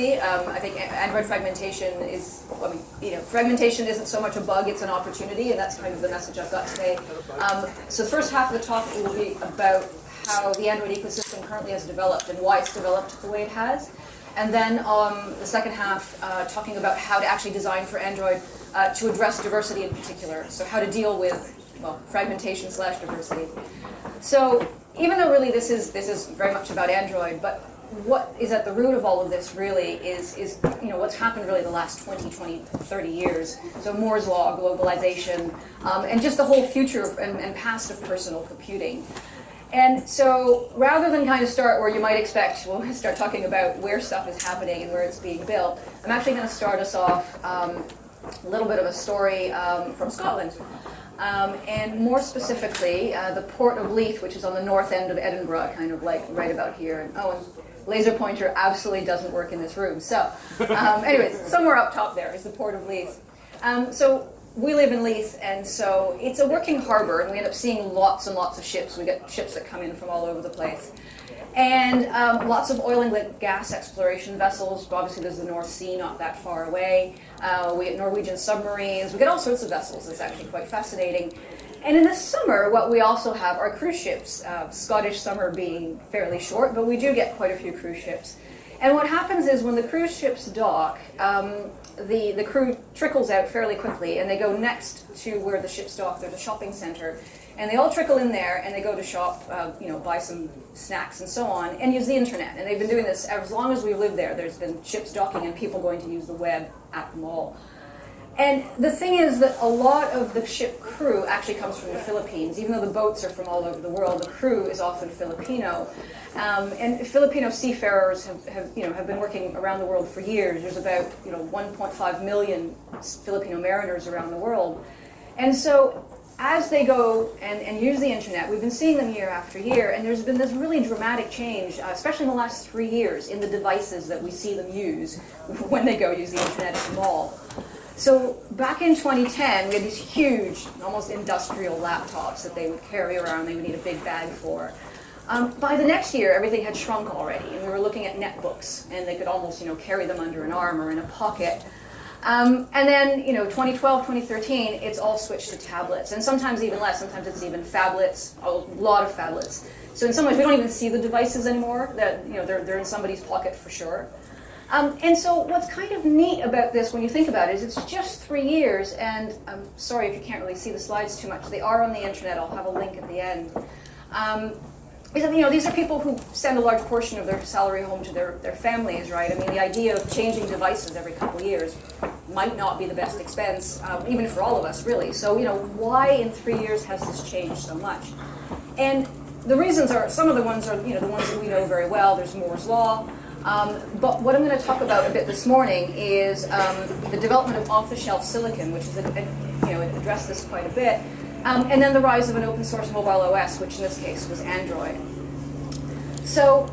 I think Android fragmentation is, fragmentation isn't so much a bug, it's an opportunity, and that's kind of the message I've got today. So the first half of the talk will be about how the Android ecosystem currently has developed and why it's developed the way it has. And then the second half, talking about how to actually design for Android to address diversity in particular. So how to deal with, well, fragmentation / diversity. So even though really this is very much about Android, but what is at the root of all of this really is what's happened really the last 20, 30 years. So Moore's law, globalization, and just the whole future and past of personal computing. And so rather than kind of start where you might expect, we'll start talking about where stuff is happening and where it's being built, I'm actually going to start us off a little bit of a story from Scotland. And more specifically, the port of Leith, which is on the north end of Edinburgh, kind of like right about here. And laser pointer absolutely doesn't work in this room. So anyways, somewhere up top there is the port of Leith. So we live in Leith, and so it's a working harbor, and we end up seeing lots and lots of ships. We get ships that come in from all over the place. And lots of oil and gas exploration vessels. Obviously, there's the North Sea not that far away. We get Norwegian submarines. We get all sorts of vessels. It's actually quite fascinating. And in the summer, what we also have are cruise ships. Scottish summer being fairly short, but we do get quite a few cruise ships. And what happens is when the cruise ships dock, the crew trickles out fairly quickly, and they go next to where the ships dock. There's a shopping center. And they all trickle in there, and they go to shop, buy some snacks and so on, and use the internet. And they've been doing this as long as we've lived there. There's been ships docking and people going to use the web at the mall. And the thing is that a lot of the ship crew actually comes from the Philippines. Even though the boats are from all over the world, the crew is often Filipino. And Filipino seafarers have been working around the world for years. There's about 1.5 million Filipino mariners around the world. And so as they go and use the internet, we've been seeing them year after year, and there's been this really dramatic change, especially in the last 3 years, in the devices that we see them use when they go use the internet at the mall. So back in 2010, we had these huge, almost industrial laptops that they would carry around, they would need a big bag for. By the next year, everything had shrunk already, and we were looking at netbooks, and they could almost carry them under an arm or in a pocket. And then, 2012, 2013, it's all switched to tablets, and sometimes even less. Sometimes it's even phablets, a lot of phablets. So in some ways, we don't even see the devices anymore. That they're in somebody's pocket for sure. And so what's kind of neat about this, when you think about it, is it's just 3 years. And I'm sorry if you can't really see the slides too much. They are on the internet. I'll have a link at the end. These are people who send a large portion of their salary home to their families, right? I mean, the idea of changing devices every couple of years might not be the best expense, even for all of us, really. So, why in 3 years has this changed so much? And the reasons are, some of the ones are, the ones that we know very well. There's Moore's law. But what I'm going to talk about a bit this morning is the development of off-the-shelf silicon, which is, addressed this quite a bit. And then the rise of an open source mobile OS, which in this case was Android. So